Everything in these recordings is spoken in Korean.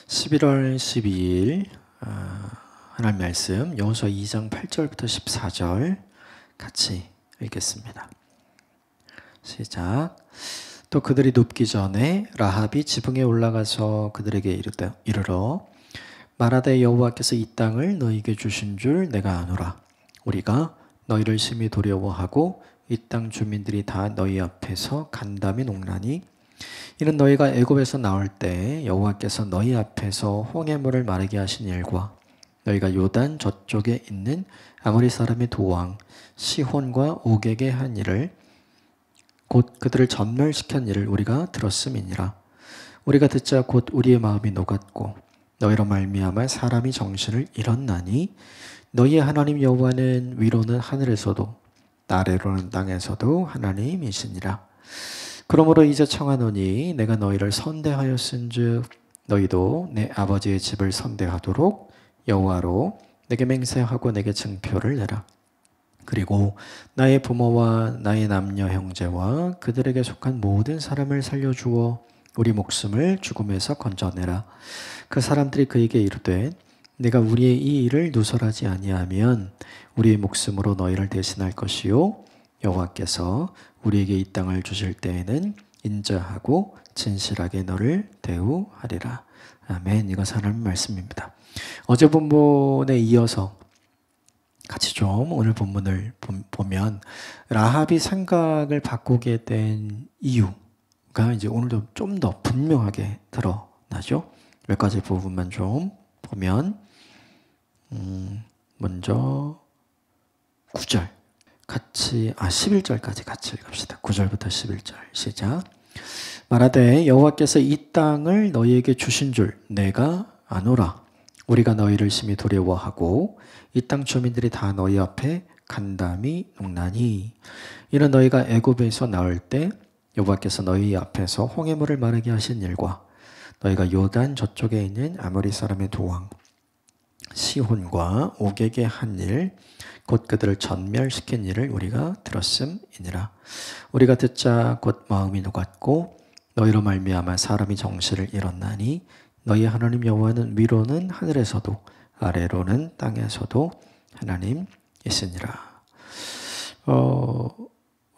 11월 12일 하나님 말씀 여호수아 2장 8절부터 14절 같이 읽겠습니다. 시작. 또 그들이 눕기 전에 라합이 지붕에 올라가서 그들에게 이르러 말하되 여호와께서 이 땅을 너희에게 주신 줄 내가 아노라. 우리가 너희를 심히 두려워하고 이 땅 주민들이 다 너희 앞에서 간담이 녹나니 이는 너희가 애굽에서 나올 때 여호와께서 너희 앞에서 홍해물을 마르게 하신 일과 너희가 요단 저쪽에 있는 아모리 사람의 두 왕 시혼과 오게게 한 일을 곧 그들을 전멸시킨 일을 우리가 들었음이니라. 우리가 듣자 곧 우리의 마음이 녹았고 너희로 말미암아 사람이 정신을 잃었나니 너희의 하나님 여호와는 위로는 하늘에서도 아래로는 땅에서도 하나님이시니라. 그러므로 이제 청하노니 내가 너희를 선대하였은즉 너희도 내 아버지의 집을 선대하도록 여호와로 내게 맹세하고 내게 증표를 내라. 그리고 나의 부모와 나의 남녀 형제와 그들에게 속한 모든 사람을 살려주어 우리 목숨을 죽음에서 건져내라. 그 사람들이 그에게 이르되 내가 우리의 이 일을 누설하지 아니하면 우리의 목숨으로 너희를 대신할 것이요 여호와께서 우리에게 이 땅을 주실 때에는 인자하고 진실하게 너를 대우하리라. 아멘. 이것은 하나님의 말씀입니다. 어제 본문에 이어서 같이 좀 오늘 본문을 보면 라합이 생각을 바꾸게 된 이유가 이제 오늘도 좀 더 분명하게 드러나죠. 몇 가지 부분만 좀 보면 먼저 9절 같이 11절까지 같이 읽읍시다. 9절부터 11절 시작. 말하되 여호와께서 이 땅을 너희에게 주신 줄 내가 아노라. 우리가 너희를 심히 두려워하고 이 땅 주민들이 다 너희 앞에 간담이 녹나니 이는 너희가 애굽에서 나올 때 여호와께서 너희 앞에서 홍해물을 마르게 하신 일과 너희가 요단 저쪽에 있는 아모리 사람의 두 왕 시혼과 오게게 한 일 곧 그들을 전멸시킨 일을 우리가 들었음이니라. 우리가 듣자 곧 마음이 녹았고 너희로 말미암아 사람이 정신을 잃었나니 너희 하나님 여호와는 위로는 하늘에서도 아래로는 땅에서도 하나님이시니라.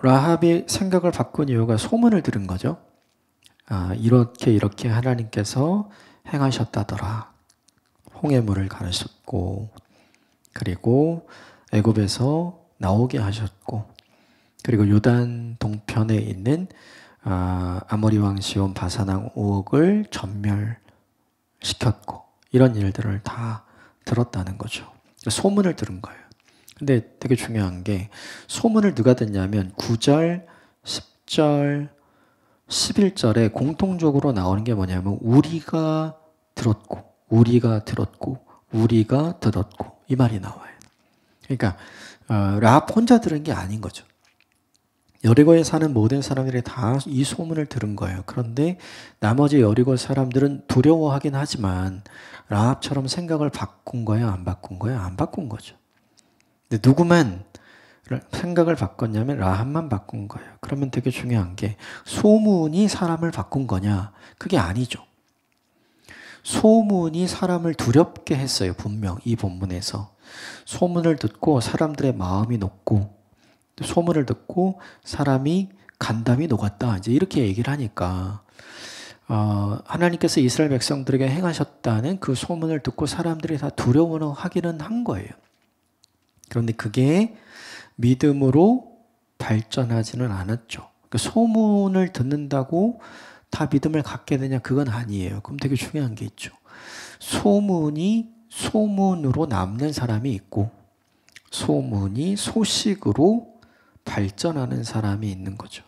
라합이 생각을 바꾼 이유가 소문을 들은 거죠. 이렇게 하나님께서 행하셨다더라. 홍해물을 가르셨고 그리고 애굽에서 나오게 하셨고 그리고 요단 동편에 있는 아모리 왕 시온 바산 왕 옥을 전멸시켰고 이런 일들을 다 들었다는 거죠. 소문을 들은 거예요. 근데 되게 중요한 게 소문을 누가 듣냐면 9절, 10절, 11절에 공통적으로 나오는 게 뭐냐면 우리가 들었고 우리가 들었고 우리가 들었고 이 말이 나와요. 그러니까 라합 혼자 들은 게 아닌 거죠. 여리고에 사는 모든 사람들이 다 이 소문을 들은 거예요. 그런데 나머지 여리고 사람들은 두려워하긴 하지만 라합처럼 생각을 바꾼 거야, 안 바꾼 거야? 안 바꾼 거죠. 근데 누구만 생각을 바꿨냐면 라합만 바꾼 거예요. 그러면 되게 중요한 게 소문이 사람을 바꾼 거냐? 그게 아니죠. 소문이 사람을 두렵게 했어요. 분명 이 본문에서. 소문을 듣고 사람들의 마음이 녹고 소문을 듣고 사람이 간담이 녹았다. 이제 이렇게 얘기를 하니까 하나님께서 이스라엘 백성들에게 행하셨다는 그 소문을 듣고 사람들이 다 두려워하기는 한 거예요. 그런데 그게 믿음으로 발전하지는 않았죠. 그러니까 소문을 듣는다고 다 믿음을 갖게 되냐? 그건 아니에요. 그럼 되게 중요한 게 있죠. 소문이 소문으로 남는 사람이 있고 소문이 소식으로 발전하는 사람이 있는 거죠.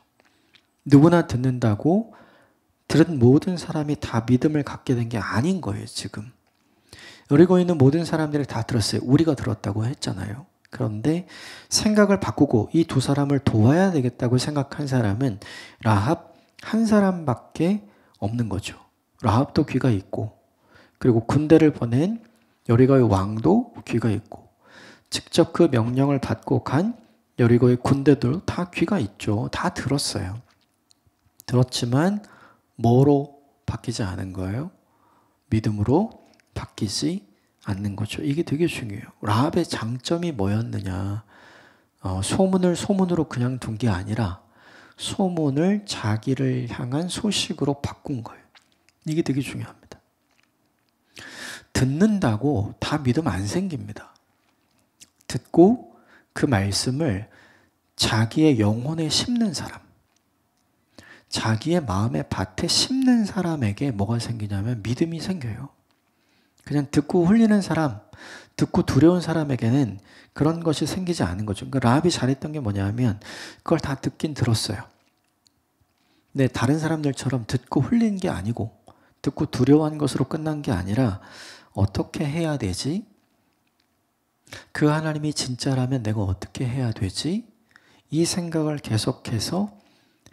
누구나 듣는다고 들은 모든 사람이 다 믿음을 갖게 된 게 아닌 거예요, 지금. 여리고에 있는 모든 사람들이 다 들었어요. 우리가 들었다고 했잖아요. 그런데 생각을 바꾸고 이 두 사람을 도와야 되겠다고 생각한 사람은 라합 한 사람밖에 없는 거죠. 라합도 귀가 있고 그리고 군대를 보낸 여리고의 왕도 귀가 있고 직접 그 명령을 받고 간 여리고의 군대들 다 귀가 있죠. 다 들었어요. 들었지만 뭐로 바뀌지 않은 거예요? 믿음으로 바뀌지 않는 거죠. 이게 되게 중요해요. 라합의 장점이 뭐였느냐. 소문을 소문으로 그냥 둔 게 아니라 소문을 자기를 향한 소식으로 바꾼 거예요. 이게 되게 중요합니다. 듣는다고 다 믿음 안 생깁니다. 듣고 그 말씀을 자기의 영혼에 심는 사람, 자기의 마음의 밭에 심는 사람에게 뭐가 생기냐면 믿음이 생겨요. 그냥 듣고 흘리는 사람, 듣고 두려운 사람에게는 그런 것이 생기지 않은 거죠. 그러니까 라합이 잘했던 게 뭐냐면 그걸 다 듣긴 들었어요. 근데 다른 사람들처럼 듣고 흘린 게 아니고 듣고 두려워한 것으로 끝난 게 아니라 어떻게 해야 되지? 그 하나님이 진짜라면 내가 어떻게 해야 되지? 이 생각을 계속해서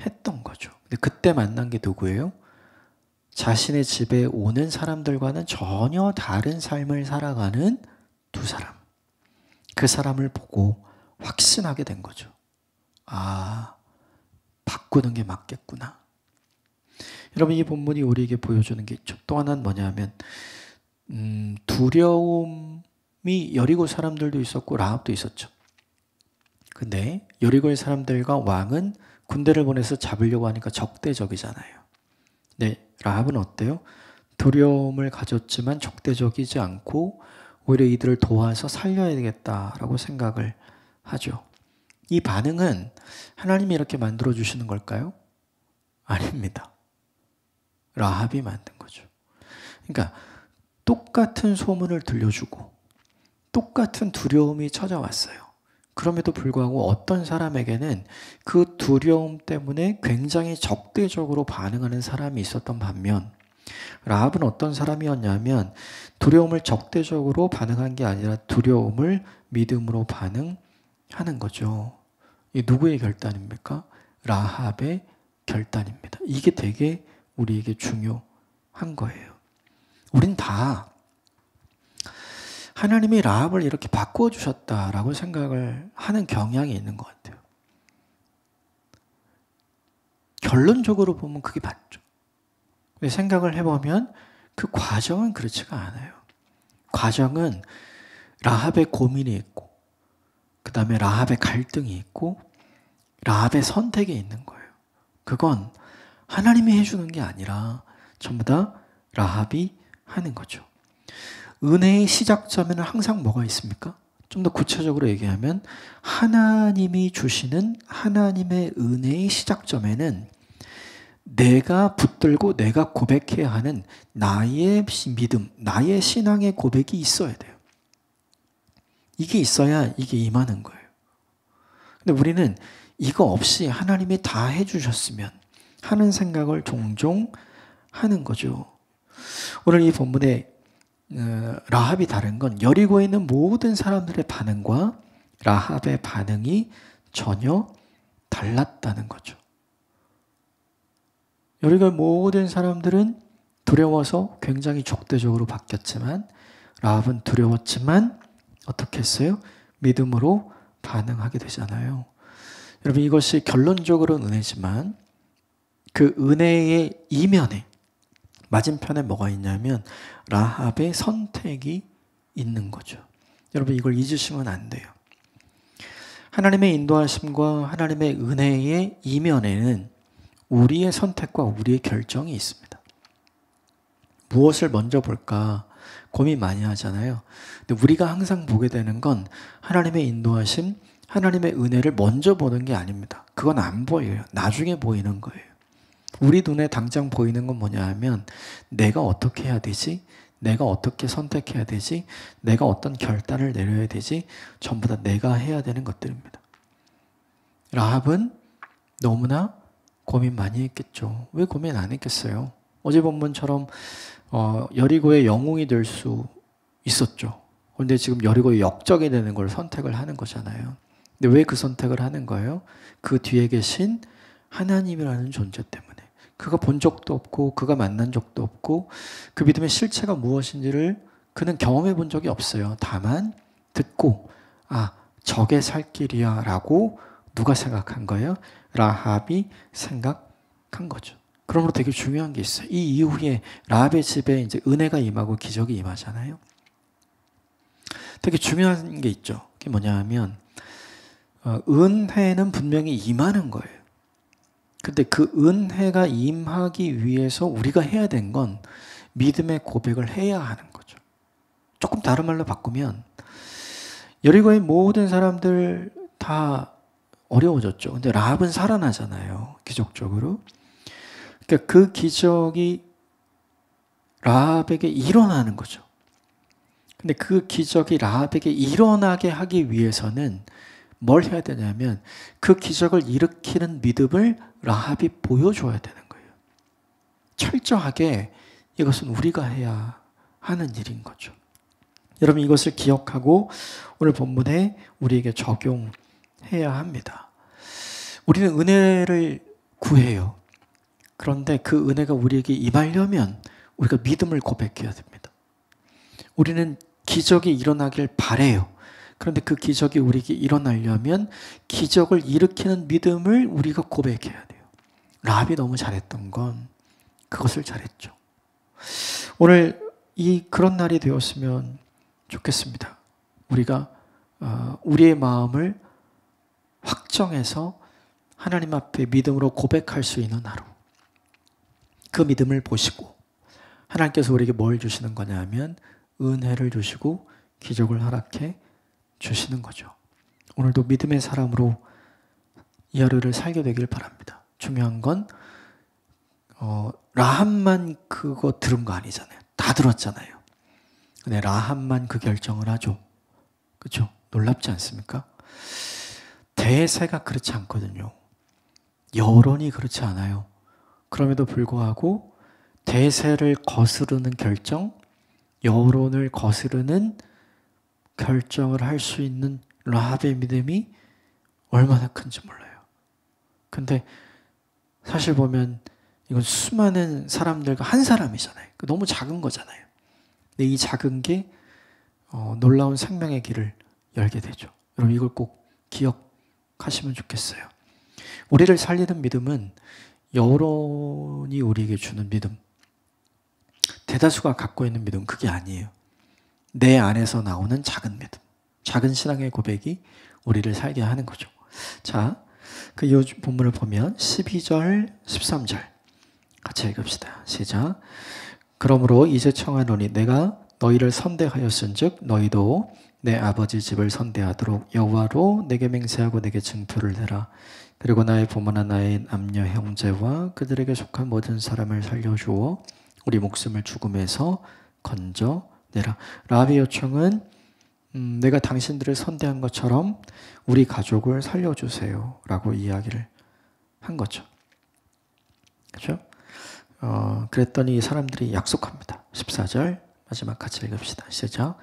했던 거죠. 근데 그때 만난 게 누구예요? 자신의 집에 오는 사람들과는 전혀 다른 삶을 살아가는 두 사람. 그 사람을 보고 확신하게 된 거죠. 아, 바꾸는 게 맞겠구나. 여러분, 이 본문이 우리에게 보여주는 게 있죠. 또 하나는 뭐냐면 두려움이 여리고 사람들도 있었고 라합도 있었죠. 근데 여리고의 사람들과 왕은 군대를 보내서 잡으려고 하니까 적대적이잖아요. 네, 라합은 어때요? 두려움을 가졌지만 적대적이지 않고 오히려 이들을 도와서 살려야 되겠다라고 생각을 하죠. 이 반응은 하나님이 이렇게 만들어주시는 걸까요? 아닙니다. 라합이 만든 거죠. 그러니까 똑같은 소문을 들려주고 똑같은 두려움이 찾아왔어요. 그럼에도 불구하고 어떤 사람에게는 그 두려움 때문에 굉장히 적대적으로 반응하는 사람이 있었던 반면 라합은 어떤 사람이었냐면 두려움을 적대적으로 반응한 게 아니라 두려움을 믿음으로 반응하는 거죠. 이 누구의 결단입니까? 라합의 결단입니다. 이게 되게 우리에게 중요한 거예요. 우린 다 하나님이 라합을 이렇게 바꾸어 주셨다라고 생각을 하는 경향이 있는 것 같아요. 결론적으로 보면 그게 맞죠. 근데 생각을 해보면 그 과정은 그렇지가 않아요. 과정은 라합의 고민이 있고 그 다음에 라합의 갈등이 있고 라합의 선택이 있는 거예요. 그건 하나님이 해주는 게 아니라 전부 다 라합이 하는 거죠. 은혜의 시작점에는 항상 뭐가 있습니까? 좀 더 구체적으로 얘기하면 하나님이 주시는 하나님의 은혜의 시작점에는 내가 붙들고 내가 고백해야 하는 나의 믿음, 나의 신앙의 고백이 있어야 돼요. 이게 있어야 이게 임하는 거예요. 근데 우리는 이거 없이 하나님이 다 해주셨으면 하는 생각을 종종 하는 거죠. 오늘 이 본문에 라합이 다른 건 여리고에 있는 모든 사람들의 반응과 라합의 반응이 전혀 달랐다는 거죠. 여리고의 모든 사람들은 두려워서 굉장히 적대적으로 바뀌었지만 라합은 두려웠지만 어떻게 했어요? 믿음으로 반응하게 되잖아요. 여러분 이것이 결론적으로는 은혜지만 그 은혜의 이면에 맞은편에 뭐가 있냐면 라합의 선택이 있는 거죠. 여러분 이걸 잊으시면 안 돼요. 하나님의 인도하심과 하나님의 은혜의 이면에는 우리의 선택과 우리의 결정이 있습니다. 무엇을 먼저 볼까 고민 많이 하잖아요. 근데 우리가 항상 보게 되는 건 하나님의 인도하심, 하나님의 은혜를 먼저 보는 게 아닙니다. 그건 안 보여요. 나중에 보이는 거예요. 우리 눈에 당장 보이는 건 뭐냐 하면 내가 어떻게 해야 되지? 내가 어떻게 선택해야 되지? 내가 어떤 결단을 내려야 되지? 전부 다 내가 해야 되는 것들입니다. 라합은 너무나 고민 많이 했겠죠. 왜 고민 안 했겠어요? 어제 본문처럼 여리고의 영웅이 될 수 있었죠. 그런데 지금 여리고의 역적이 되는 걸 선택을 하는 거잖아요. 근데 왜 그 선택을 하는 거예요? 그 뒤에 계신 하나님이라는 존재 때문에. 그가 본 적도 없고 그가 만난 적도 없고 그 믿음의 실체가 무엇인지를 그는 경험해 본 적이 없어요. 다만 듣고 저게 살 길이야 라고 누가 생각한 거예요? 라합이 생각한 거죠. 그러므로 되게 중요한 게 있어요. 이 이후에 라합의 집에 이제 은혜가 임하고 기적이 임하잖아요. 되게 중요한 게 있죠. 그게 뭐냐 하면 은혜는 분명히 임하는 거예요. 근데 그 은혜가 임하기 위해서 우리가 해야 된 건 믿음의 고백을 해야 하는 거죠. 조금 다른 말로 바꾸면 여리고의 모든 사람들 다 어려워졌죠. 근데 라합은 살아나잖아요. 기적적으로. 그러니까 그 기적이 라합에게 일어나는 거죠. 근데 그 기적이 라합에게 일어나게 하기 위해서는 뭘 해야 되냐면 그 기적을 일으키는 믿음을 라합이 보여줘야 되는 거예요. 철저하게 이것은 우리가 해야 하는 일인 거죠. 여러분 이것을 기억하고 오늘 본문에 우리에게 적용해야 합니다. 우리는 은혜를 구해요. 그런데 그 은혜가 우리에게 임하려면 우리가 믿음을 고백해야 됩니다. 우리는 기적이 일어나길 바래요. 그런데 그 기적이 우리에게 일어나려면 기적을 일으키는 믿음을 우리가 고백해야 돼요. 라합이 너무 잘했던 건 그것을 잘했죠. 오늘 그런 날이 되었으면 좋겠습니다. 우리가 우리의 마음을 확정해서 하나님 앞에 믿음으로 고백할 수 있는 하루. 그 믿음을 보시고 하나님께서 우리에게 뭘 주시는 거냐 하면 은혜를 주시고 기적을 허락해 주시는 거죠. 오늘도 믿음의 사람으로 이 하루를 살게 되길 바랍니다. 중요한 건 라합만 그거 들은 거 아니잖아요. 다 들었잖아요. 근데 라합만 그 결정을 하죠. 그렇죠? 놀랍지 않습니까? 대세가 그렇지 않거든요. 여론이 그렇지 않아요. 그럼에도 불구하고 대세를 거스르는 결정, 여론을 거스르는 결정을 할 수 있는 라합의 믿음이 얼마나 큰지 몰라요. 근데 사실 보면 이건 수많은 사람들과 한 사람이잖아요. 너무 작은 거잖아요. 근데 이 작은 게 놀라운 생명의 길을 열게 되죠. 여러분 이걸 꼭 기억하시면 좋겠어요. 우리를 살리는 믿음은 여론이 우리에게 주는 믿음, 대다수가 갖고 있는 믿음 그게 아니에요. 내 안에서 나오는 작은 믿음, 작은 신앙의 고백이 우리를 살게 하는 거죠. 자, 그 본문을 보면 12절, 13절 같이 읽읍시다. 시작. 그러므로 이제 청하노니 내가 너희를 선대하였은즉 너희도 내 아버지 집을 선대하도록 여호와로 내게 맹세하고 내게 증표를 대라. 그리고 나의 부모나 나의 남녀 형제와 그들에게 속한 모든 사람을 살려주어 우리 목숨을 죽음에서 건져내라. 라합의 요청은 내가 당신들을 선대한 것처럼 우리 가족을 살려주세요 라고 이야기를 한 거죠. 그렇죠? 그랬더니 사람들이 약속합니다. 14절 마지막 같이 읽읍시다. 시작.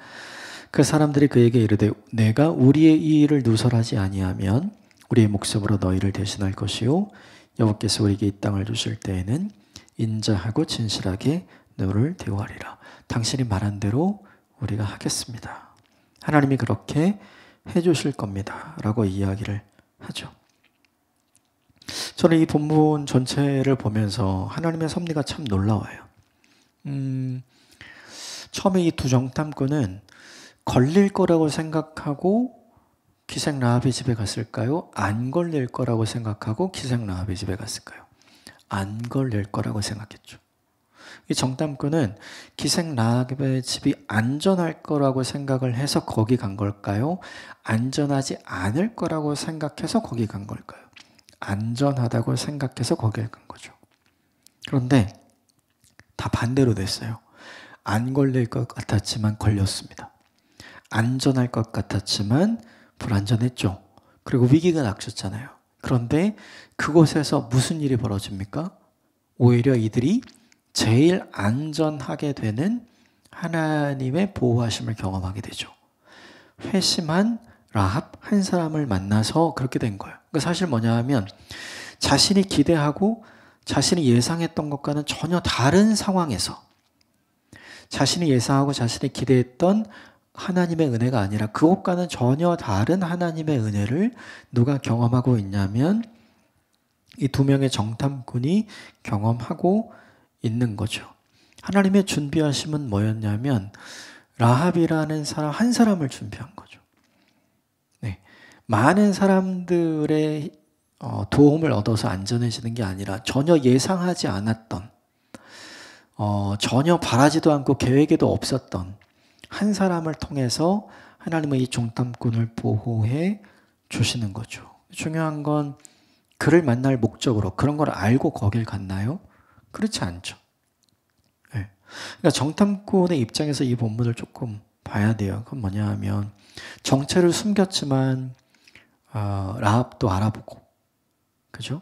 그 사람들이 그에게 이르되 내가 우리의 이 일을 누설하지 아니하면 우리의 목숨으로 너희를 대신할 것이요 여호와께서 우리에게 이 땅을 주실 때에는 인자하고 진실하게 너를 대우하리라. 당신이 말한 대로 우리가 하겠습니다. 하나님이 그렇게 해주실 겁니다 라고 이야기를 하죠. 저는 이 본문 전체를 보면서 하나님의 섭리가 참 놀라워요. 처음에 이 두 정탐꾼은 걸릴 거라고 생각하고 기생 라합의 집에 갔을까요? 안 걸릴 거라고 생각하고 기생 라합의 집에 갔을까요? 안 걸릴 거라고 생각했죠. 이 정탐꾼은 기생 라합의 집이 안전할 거라고 생각을 해서 거기 간 걸까요? 안전하지 않을 거라고 생각해서 거기 간 걸까요? 안전하다고 생각해서 거길 간 거죠. 그런데 다 반대로 됐어요. 안 걸릴 것 같았지만 걸렸습니다. 안전할 것 같았지만 불안전했죠. 그리고 위기가 닥쳤잖아요. 그런데 그곳에서 무슨 일이 벌어집니까? 오히려 이들이 제일 안전하게 되는 하나님의 보호하심을 경험하게 되죠. 회심한 라합 한 사람을 만나서 그렇게 된 거예요. 그러니까 사실 뭐냐 하면 자신이 기대하고 자신이 예상했던 것과는 전혀 다른 상황에서 자신이 예상하고 자신이 기대했던 하나님의 은혜가 아니라 그것과는 전혀 다른 하나님의 은혜를 누가 경험하고 있냐면 이 두 명의 정탐꾼이 경험하고 있는 거죠. 하나님의 준비하심은 뭐였냐면 라합이라는 사람 한 사람을 준비한 거죠. 네. 많은 사람들의 도움을 얻어서 안전해지는 게 아니라 전혀 예상하지 않았던 전혀 바라지도 않고 계획에도 없었던 한 사람을 통해서 하나님은 이 정탐꾼을 보호해 주시는 거죠. 중요한 건 그를 만날 목적으로 그런 걸 알고 거길 갔나요? 그렇지 않죠. 네. 그러니까 정탐꾼의 입장에서 이 본문을 조금 봐야 돼요. 그건 뭐냐 하면 정체를 숨겼지만 라합도 알아보고, 그죠?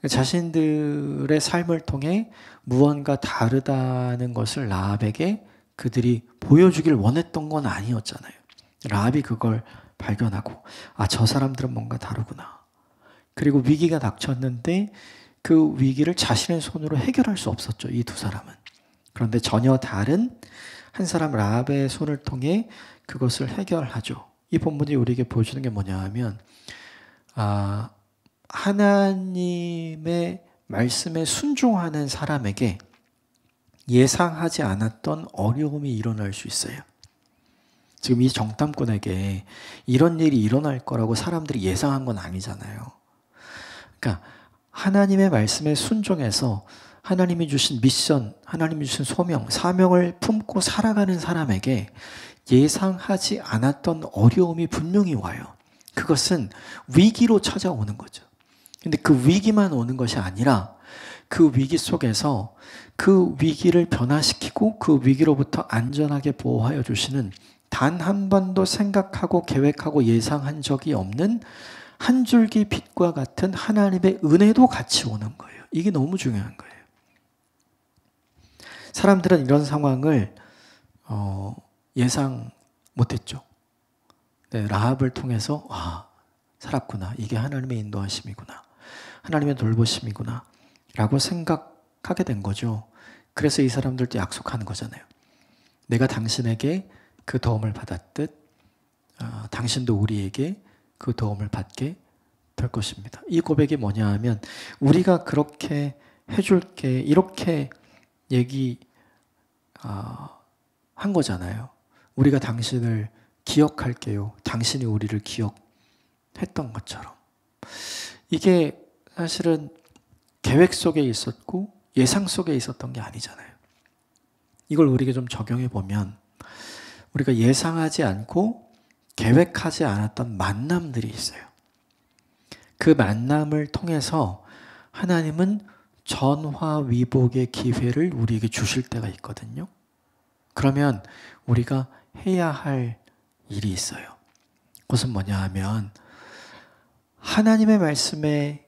자신들의 삶을 통해 무언가 다르다는 것을 라합에게 그들이 보여주길 원했던 건 아니었잖아요. 라합이 그걸 발견하고 저 사람들은 뭔가 다르구나. 그리고 위기가 닥쳤는데 그 위기를 자신의 손으로 해결할 수 없었죠. 이 두 사람은. 그런데 전혀 다른 한 사람 라합의 손을 통해 그것을 해결하죠. 이 본문이 우리에게 보여주는 게 뭐냐 하면 하나님의 말씀에 순종하는 사람에게 예상하지 않았던 어려움이 일어날 수 있어요. 지금 이 정탐꾼에게 이런 일이 일어날 거라고 사람들이 예상한 건 아니잖아요. 그러니까 하나님의 말씀에 순종해서 하나님이 주신 미션, 하나님이 주신 소명, 사명을 품고 살아가는 사람에게 예상하지 않았던 어려움이 분명히 와요. 그것은 위기로 찾아오는 거죠. 근데 그 위기만 오는 것이 아니라 그 위기 속에서 그 위기를 변화시키고 그 위기로부터 안전하게 보호하여 주시는 단 한 번도 생각하고 계획하고 예상한 적이 없는 한 줄기 빛과 같은 하나님의 은혜도 같이 오는 거예요. 이게 너무 중요한 거예요. 사람들은 이런 상황을 예상 못했죠. 네, 라합을 통해서 살았구나. 이게 하나님의 인도하심이구나. 하나님의 돌보심이구나. 라고 생각하게 된 거죠. 그래서 이 사람들도 약속하는 거잖아요. 내가 당신에게 그 도움을 받았듯 당신도 우리에게 그 도움을 받게 될 것입니다. 이 고백이 뭐냐 하면 우리가 그렇게 해줄게 이렇게 한 거잖아요. 우리가 당신을 기억할게요. 당신이 우리를 기억했던 것처럼. 이게 사실은 계획 속에 있었고 예상 속에 있었던 게 아니잖아요. 이걸 우리에게 좀 적용해 보면 우리가 예상하지 않고 계획하지 않았던 만남들이 있어요. 그 만남을 통해서 하나님은 전화위복의 기회를 우리에게 주실 때가 있거든요. 그러면 우리가 해야 할 일이 있어요. 그것은 뭐냐 하면 하나님의 말씀에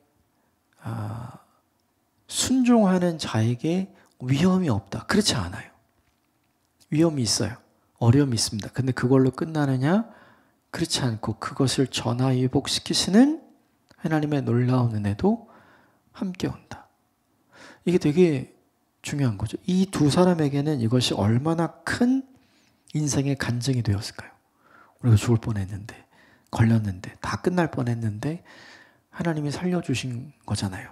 순종하는 자에게 위험이 없다. 그렇지 않아요. 위험이 있어요. 어려움이 있습니다. 근데 그걸로 끝나느냐? 그렇지 않고 그것을 전화위복시키시는 하나님의 놀라운 은혜도 함께 온다. 이게 되게 중요한 거죠. 이 두 사람에게는 이것이 얼마나 큰 인생의 간증이 되었을까요? 우리가 죽을 뻔했는데, 걸렸는데, 다 끝날 뻔했는데 하나님이 살려주신 거잖아요.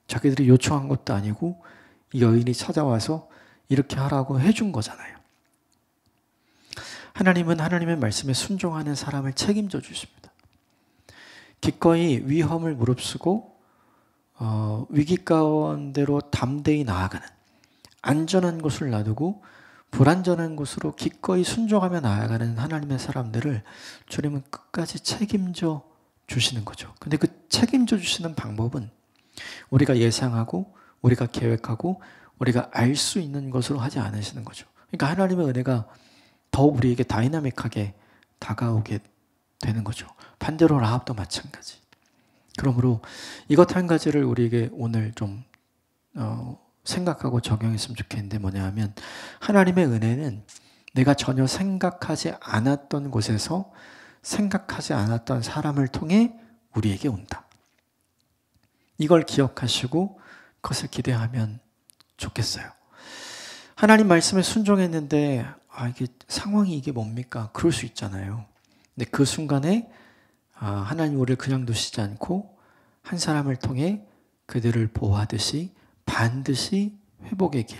자기들이 요청한 것도 아니고 이 여인이 찾아와서 이렇게 하라고 해준 거잖아요. 하나님은 하나님의 말씀에 순종하는 사람을 책임져 주십니다. 기꺼이 위험을 무릅쓰고 위기 가운데로 담대히 나아가는 안전한 곳을 놔두고 불안전한 곳으로 기꺼이 순종하며 나아가는 하나님의 사람들을 주님은 끝까지 책임져 주시는 거죠. 근데 그 책임져 주시는 방법은 우리가 예상하고 우리가 계획하고 우리가 알 수 있는 것으로 하지 않으시는 거죠. 그러니까 하나님의 은혜가 더 우리에게 다이나믹하게 다가오게 되는 거죠. 반대로 라합도 마찬가지. 그러므로 이것 한 가지를 우리에게 오늘 좀 생각하고 적용했으면 좋겠는데 뭐냐 하면 하나님의 은혜는 내가 전혀 생각하지 않았던 곳에서 생각하지 않았던 사람을 통해 우리에게 온다. 이걸 기억하시고 그것을 기대하면 좋겠어요. 하나님 말씀에 순종했는데 이게 상황이 이게 뭡니까? 그럴 수 있잖아요. 근데 그 순간에 하나님 우리를 그냥 두시지 않고 한 사람을 통해 그들을 보호하듯이 반드시 회복의 길,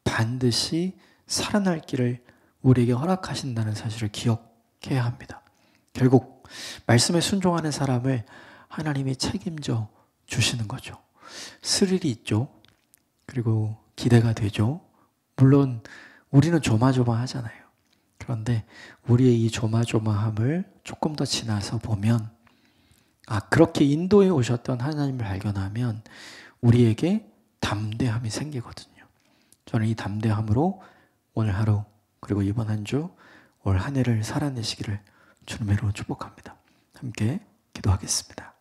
반드시 살아날 길을 우리에게 허락하신다는 사실을 기억해야 합니다. 결국 말씀에 순종하는 사람을 하나님이 책임져 주시는 거죠. 스릴이 있죠. 그리고 기대가 되죠. 물론 우리는 조마조마하잖아요. 그런데 우리의 이 조마조마함을 조금 더 지나서 보면 그렇게 인도해 오셨던 하나님을 발견하면 우리에게 담대함이 생기거든요. 저는 이 담대함으로 오늘 하루 그리고 이번 한 주 올 한 해를 살아내시기를 주님으로 축복합니다. 함께 기도하겠습니다.